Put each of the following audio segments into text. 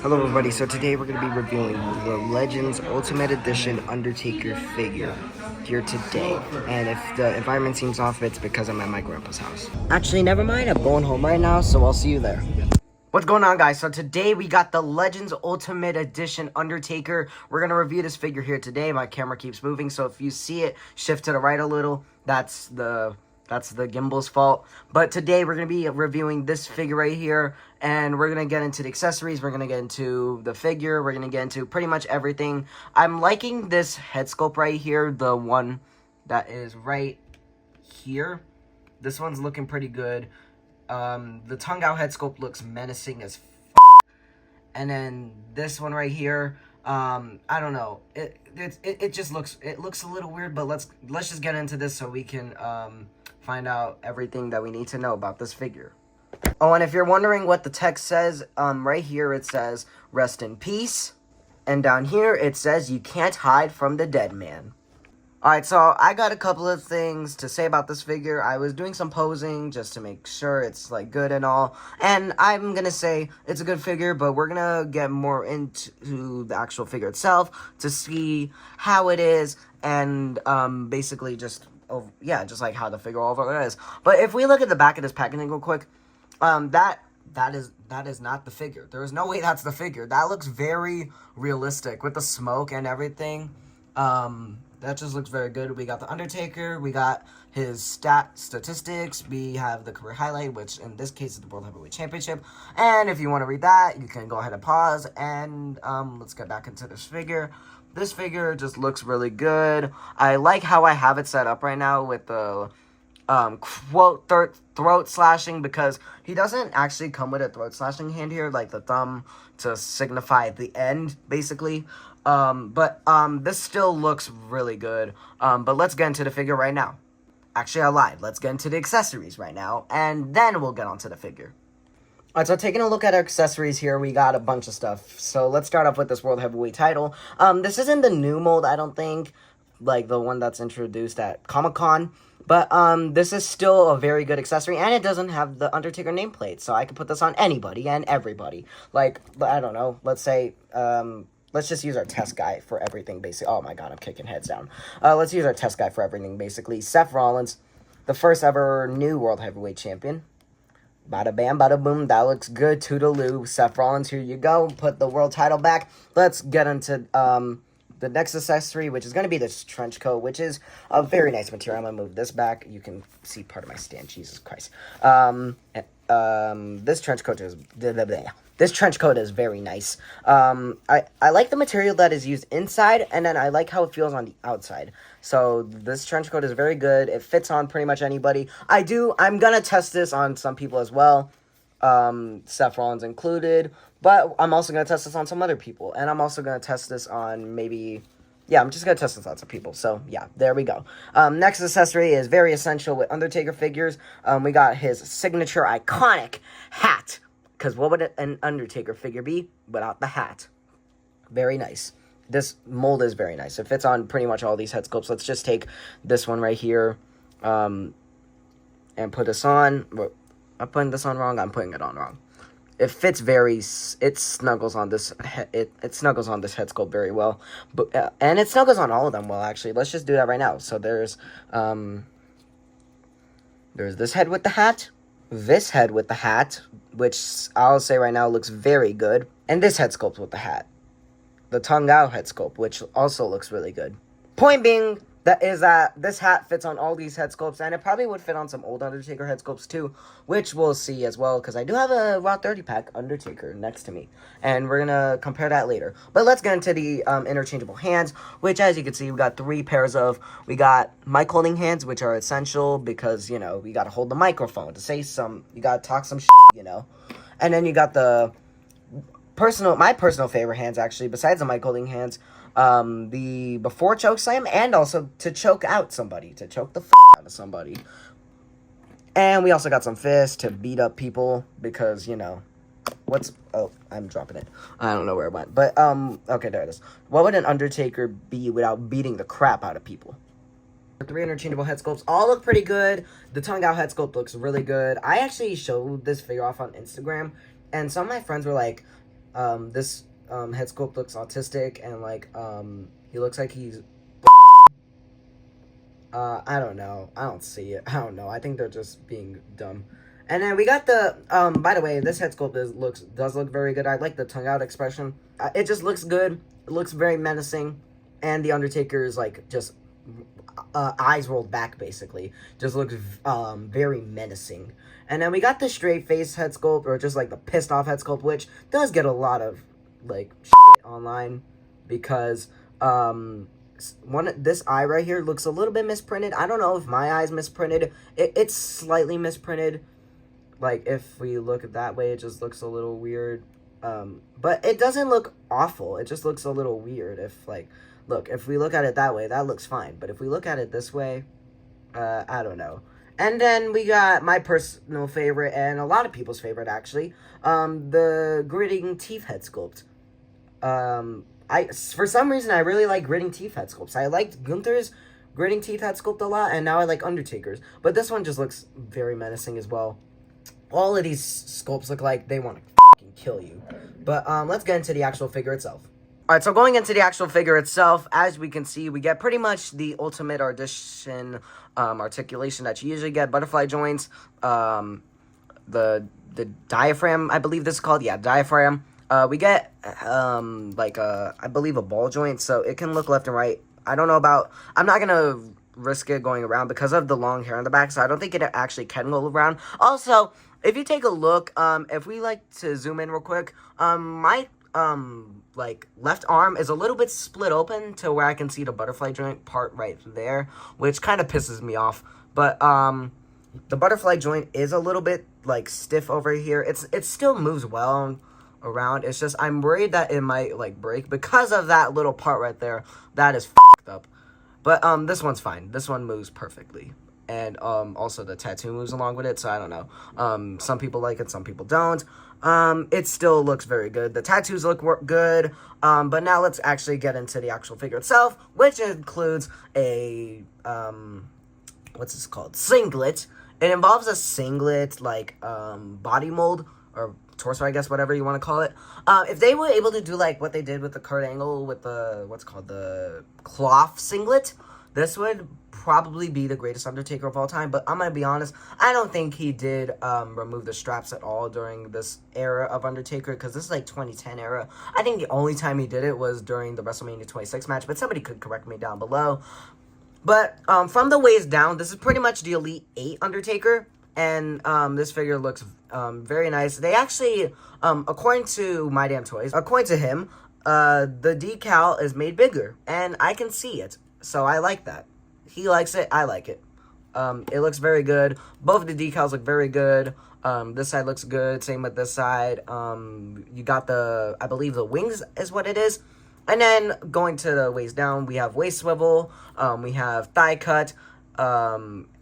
Hello everybody, so today we're going to be reviewing the Legends Ultimate Edition Undertaker figure here today. And if the environment seems off, it's because I'm at my grandpa's house. Actually, never mind, I'm going home right now, so I'll see you there. What's going on, guys? So today we got the Legends Ultimate Edition Undertaker. We're going to review this figure here today. My camera keeps moving, so if you see it shift to the right a little, that's the gimbal's fault. But today we're going to be reviewing this figure right here, and we're going to get into the accessories, we're going to get into the figure, we're going to get into pretty much everything. I'm liking this head sculpt right here, the one that is right here. This one's looking pretty good. The tongue out head sculpt looks menacing as and then this one right here, I don't know, it just looks a little weird, but let's just get into this so we can find out everything that we need to know about this figure. Oh, and if you're wondering what the text says, right here it says, "Rest in peace," and down here it says, "You can't hide from the dead man." Alright, so I got a couple of things to say about this figure. I was doing some posing just to make sure it's, like, good and all. And I'm gonna say it's a good figure, but we're gonna get more into the actual figure itself to see how it is and, basically just, just like how the figure overall is. But if we look at the back of this packaging real quick, that is not the figure. There is no way that's the figure. That looks very realistic with the smoke and everything. That just looks very good. We got the Undertaker. We got his statistics. We have the career highlight, which in this case is the World Heavyweight Championship. And if you want to read that, you can go ahead and pause. And let's get back into this figure. This figure just looks really good. I like how I have it set up right now with the quote throat slashing, because he doesn't actually come with a throat slashing hand here, like the thumb to signify the end, basically. This still looks really good. But let's get into the figure right now. Actually, I lied. Let's get into the accessories right now, and then we'll get onto the figure. Alright, so taking a look at our accessories here, we got a bunch of stuff. So let's start off with this World Heavyweight title. This isn't the new mold, I don't think, like the one that's introduced at Comic-Con. But, this is still a very good accessory, and it doesn't have the Undertaker nameplate, so I can put this on anybody and everybody. Like, I don't know, let's say, let's just use our test guy for everything, basically. Oh my god, I'm kicking heads down. Let's use our test guy for everything, basically. Seth Rollins, the first ever new World Heavyweight Champion. Bada bam, bada boom, that looks good. Toodaloo, Seth Rollins, here you go. Put the world title back. Let's get into, the next accessory, which is going to be this trench coat, which is a very nice material. I'm going to move this back. You can see part of my stand. Jesus Christ. This trench coat is... This trench coat is very nice. I like the material that is used inside, and then I like how it feels on the outside. So this trench coat is very good. It fits on pretty much anybody. I'm going to test this on some people as well. Seth Rollins included, but I'm also going to test this on some other people, and I'm also going to test this on I'm just going to test this on some people, so yeah, there we go. Next accessory is very essential with Undertaker figures. We got his signature iconic hat, because what would an Undertaker figure be without the hat? Very nice. This mold is very nice. It fits on pretty much all these head sculpts. Let's just take this one right here, and put this on. I'm putting this on wrong. I'm putting it on wrong. It fits it snuggles on this. It snuggles on this head sculpt very well, but and it snuggles on all of them well. Actually, let's just do that right now. So there's this head with the hat, this head with the hat, which I'll say right now looks very good, and this head sculpt with the hat, the tongue out head sculpt, which also looks really good. Point being, that this hat fits on all these head sculpts, and it probably would fit on some old Undertaker head sculpts too, which we'll see as well, because I do have a Raw 30-pack Undertaker next to me, and we're going to compare that later. But let's get into the interchangeable hands, which, as you can see, we got 3 pairs of. We got mic holding hands, which are essential, because, you know, we got to hold the microphone to say you got to talk some shit, you know. And then you got my personal favorite hands, actually, besides the mic holding hands, the before choke slam, and also to choke out somebody, to choke the out of somebody. And we also got some fists to beat up people, because, you know, I'm dropping it. I don't know where it went, but, okay, there it is. What would an Undertaker be without beating the crap out of people? The 3 interchangeable head sculpts all look pretty good. The tongue out head sculpt looks really good. I actually showed this figure off on Instagram, and some of my friends were like, This head sculpt looks autistic, and like he looks like he's I don't know. I don't see it. I don't know. I think they're just being dumb. And then we got the by the way, this head sculpt does look very good. I like the tongue out expression. It just looks good. It looks very menacing, and the Undertaker is like just eyes rolled back, basically. Just looks very menacing. And then we got the straight face head sculpt, or just like the pissed off head sculpt, which does get a lot of like shit online, because this eye right here looks a little bit misprinted. I don't know if my eye's misprinted. It's slightly misprinted. Like, if we look at that way, it just looks a little weird. But it doesn't look awful. It just looks a little weird. If, like, look, if we look at it that way, that looks fine. But if we look at it this way, I don't know. And then we got my personal favorite, and a lot of people's favorite, actually, the gritting teeth head sculpt. For some reason, I really like gritting teeth head sculpts. I liked Gunther's gritting teeth head sculpt a lot, and now I like Undertaker's. But this one just looks very menacing as well. All of these sculpts look like they want to fucking kill you. But let's get into the actual figure itself. Alright, so going into the actual figure itself, as we can see, we get pretty much the Ultimate Edition articulation that you usually get. Butterfly joints, the diaphragm, I believe this is called. Yeah, diaphragm. We get, I believe a ball joint, so it can look left and right. I don't know about, I'm not going to risk it going around because of the long hair on the back, so I don't think it actually can go around. Also, if you take a look, if we like to zoom in real quick, my, left arm is a little bit split open to where I can see the butterfly joint part right there, which kind of pisses me off. But, the butterfly joint is a little bit, like, stiff over here. It still moves well around. It's just I'm worried that it might like break because of that little part right there. That is fucked up. But this one's fine. This one moves perfectly. And also the tattoo moves along with it, so I don't know. Some people like it, some people don't. It still looks very good. The tattoos look good. But now let's actually get into the actual figure itself, which includes a what's this called? Singlet. It involves a singlet like body mold, or torso, I guess, whatever you want to call it. If they were able to do like what they did with the Kurt Angle with the what's called the cloth singlet, this would probably be the greatest Undertaker of all time. But I'm gonna be honest, I don't think he did remove the straps at all during this era of Undertaker, because this is like 2010 era. I think the only time he did it was during the WrestleMania 26 match, but somebody could correct me down below. But from the waist down, this is pretty much the Elite 8 Undertaker. And this figure looks very nice. They actually, according to My Damn Toys, according to him, the decal is made bigger. And I can see it. So I like that. He likes it. I like it. It looks very good. Both of the decals look very good. This side looks good. Same with this side. You got the, I believe the wings is what it is. And then going to the waist down, we have waist swivel. We have thigh cut.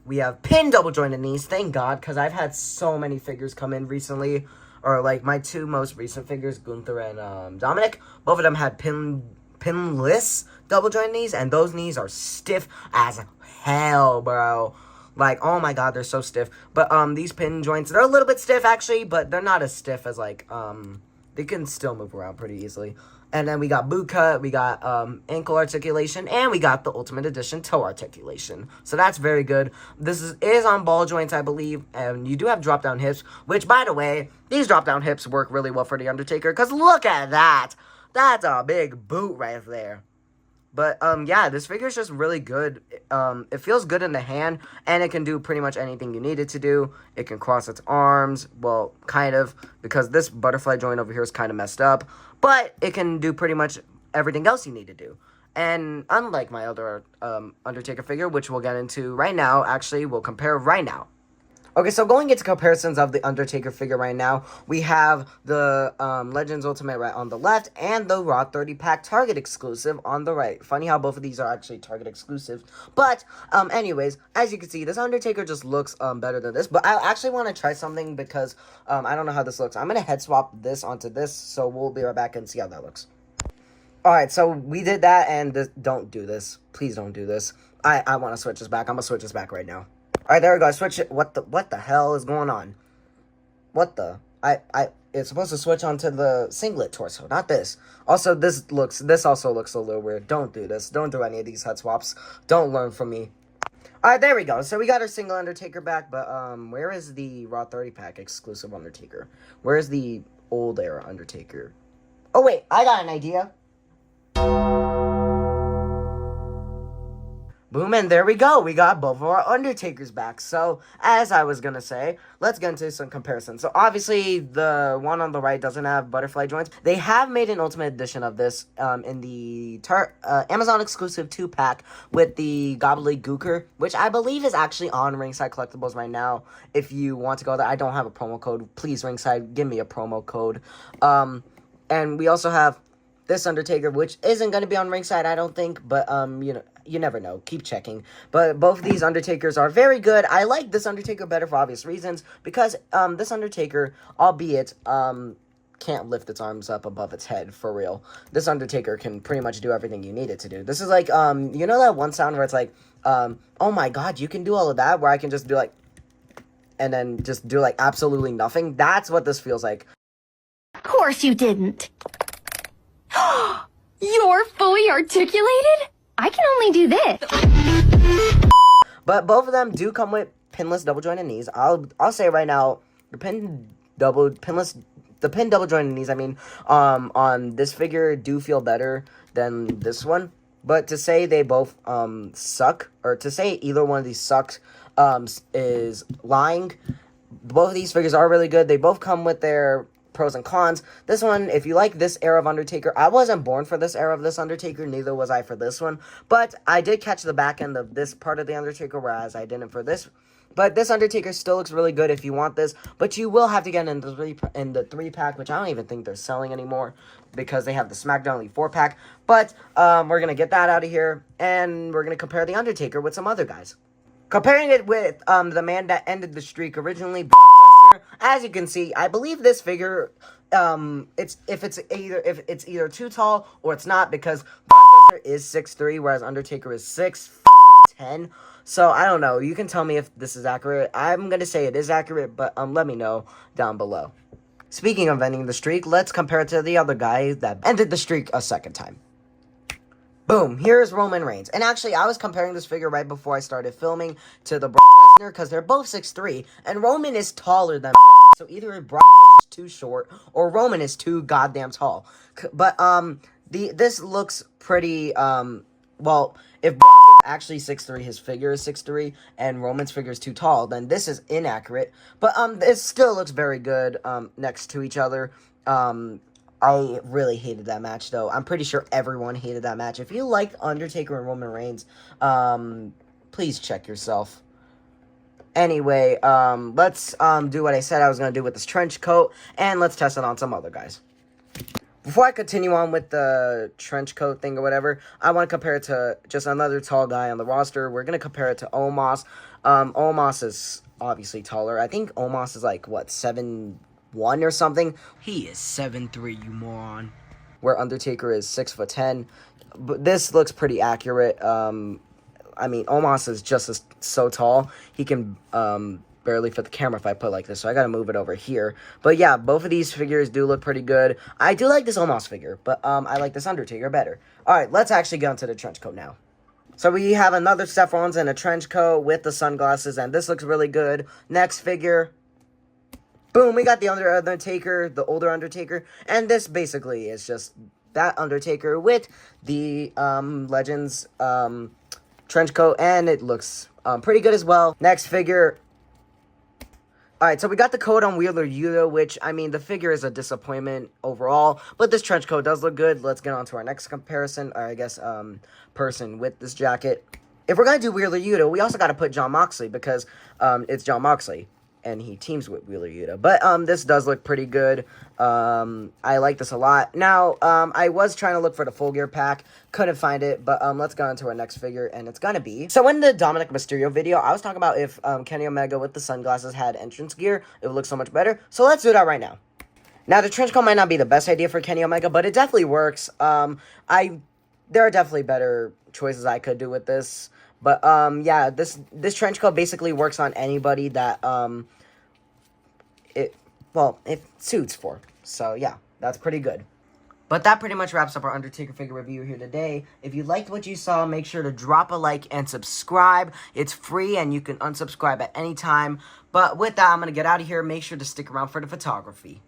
We have pin double jointed knees, thank God, because I've had so many figures come in recently, or like my two most recent figures, Gunther and Dominic, both of them had pinless double jointed knees, and those knees are stiff as hell, bro. Like, oh my God, they're so stiff. But these pin joints, they're a little bit stiff actually, but they're not as stiff as like they can still move around pretty easily. And then we got boot cut, we got ankle articulation, and we got the Ultimate Edition toe articulation. So that's very good. This is on ball joints, I believe, and you do have drop-down hips, which, by the way, these drop-down hips work really well for The Undertaker, because look at that. That's a big boot right there. But, yeah, this figure is just really good. It feels good in the hand, and it can do pretty much anything you need it to do. It can cross its arms, well, kind of, because this butterfly joint over here is kind of messed up. But it can do pretty much everything else you need to do. And unlike my other Undertaker figure, which we'll get into right now, actually, we'll compare right now. Okay, so going into comparisons of the Undertaker figure right now, we have the Legends Ultimate right on the left and the Raw 30-pack Target exclusive on the right. Funny how both of these are actually Target exclusive. But, anyways, as you can see, this Undertaker just looks better than this. But I actually want to try something because I don't know how this looks. I'm going to head swap this onto this, so we'll be right back and see how that looks. Alright, so we did that, and don't do this. Please don't do this. I want to switch this back. I'm going to switch this back right now. Alright, there we go. I switched it. What the hell is going on? What the? it's supposed to switch onto the singlet torso, not this. Also, this also looks a little weird. Don't do this. Don't do any of these head swaps. Don't learn from me. Alright, there we go. So we got our single Undertaker back, but where is the Raw 30 pack exclusive Undertaker? Where is the old era Undertaker? Oh wait, I got an idea. Boom, and there we go. We got both of our Undertakers back. So, as I was going to say, let's get into some comparisons. So, obviously, the one on the right doesn't have butterfly joints. They have made an Ultimate Edition of this in the Amazon exclusive 2-pack with the Gobbledygooker, which I believe is actually on Ringside Collectibles right now. If you want to go there, I don't have a promo code. Please, Ringside, give me a promo code. And we also have this Undertaker, which isn't going to be on Ringside, I don't think, but, you know, you never know. Keep checking. But both of these Undertakers are very good. I like this Undertaker better for obvious reasons, because this Undertaker, albeit, can't lift its arms up above its head, for real. This Undertaker can pretty much do everything you need it to do. This is like, you know that one sound where it's like, oh my god, you can do all of that, where I can just do like, and then just do like absolutely nothing? That's what this feels like. Of course you didn't. You're fully articulated? I can only do this. But both of them do come with pinless double jointed knees. I'll say right now, the pin double jointed knees, I mean, on this figure do feel better than this one. But to say they both suck, or to say either one of these sucks, is lying. Both of these figures are really good. They both come with their pros and cons. This one, if you like this era of Undertaker, I wasn't born for this era of this Undertaker, neither was I for this one, but I did catch the back end of this part of the Undertaker, whereas I didn't for this. But this Undertaker still looks really good if you want this, but you will have to get in the 3-pack, which I don't even think they're selling anymore, because they have the SmackDown Elite 4-pack, but we're going to get that out of here, and we're going to compare the Undertaker with some other guys. Comparing it with the man that ended the streak originally, Brock Lesnar. As you can see, I believe this figure, it's either too tall or it's not, because Brock Lesnar is 6'3", whereas Undertaker is 6'10". So I don't know. You can tell me if this is accurate. I'm gonna say it is accurate, but let me know down below. Speaking of ending the streak, let's compare it to the other guy that ended the streak a second time. Boom, here's Roman Reigns. And actually, I was comparing this figure right before I started filming to the Brock Lesnar, because they're both 6'3", and Roman is taller than Brock. So either Brock is too short, or Roman is too goddamn tall. But, this looks pretty, well, if Brock is actually 6'3", his figure is 6'3", and Roman's figure is too tall, then this is inaccurate. But, it still looks very good, next to each other. I really hated that match, though. I'm pretty sure everyone hated that match. If you like Undertaker and Roman Reigns, please check yourself. Anyway, let's do what I said I was going to do with this trench coat, and let's test it on some other guys. Before I continue on with the trench coat thing or whatever, I want to compare it to just another tall guy on the roster. We're going to compare it to Omos. Omos is obviously taller. I think Omos is like, what, 7'1" or something? He is 7'3", you moron. Where Undertaker is 6'10". But this looks pretty accurate. I mean, Omos is just so tall. He can barely fit the camera if I put it like this, so I gotta move it over here. But yeah, both of these figures do look pretty good. I do like this Omos figure, but I like this Undertaker better. Alright, let's actually get into the trench coat now. So we have another Seth Rollins in a trench coat with the sunglasses, and this looks really good. Next figure. Boom, we got the Undertaker, the older Undertaker, and this basically is just that Undertaker with the Legends trench coat, and it looks pretty good as well. Next figure. Alright, so we got the coat on Wheeler Yuta, which, I mean, the figure is a disappointment overall, but this trench coat does look good. Let's get on to our next comparison, or I guess, person with this jacket. If we're going to do Wheeler Yuta, we also got to put Jon Moxley, because it's Jon Moxley, and he teams with Wheeler Yuta. But this does look pretty good. I like this a lot. Now, I was trying to look for the full gear pack, couldn't find it, but let's go on to our next figure, and it's gonna be... So in the Dominic Mysterio video, I was talking about if Kenny Omega with the sunglasses had entrance gear, it would look so much better. So let's do that right now. Now, the trench coat might not be the best idea for Kenny Omega, but it definitely works. There are definitely better choices I could do with this. But, yeah, this trench coat basically works on anybody that, well, it suits for. So yeah, that's pretty good. But that pretty much wraps up our Undertaker figure review here today. If you liked what you saw, make sure to drop a like and subscribe. It's free and you can unsubscribe at any time. But with that, I'm going to get out of here. Make sure to stick around for the photography.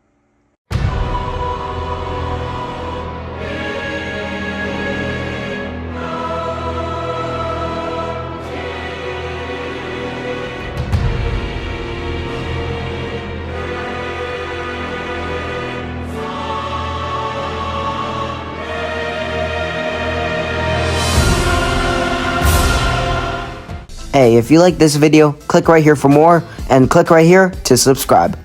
Hey, if you like this video, click right here for more, and click right here to subscribe.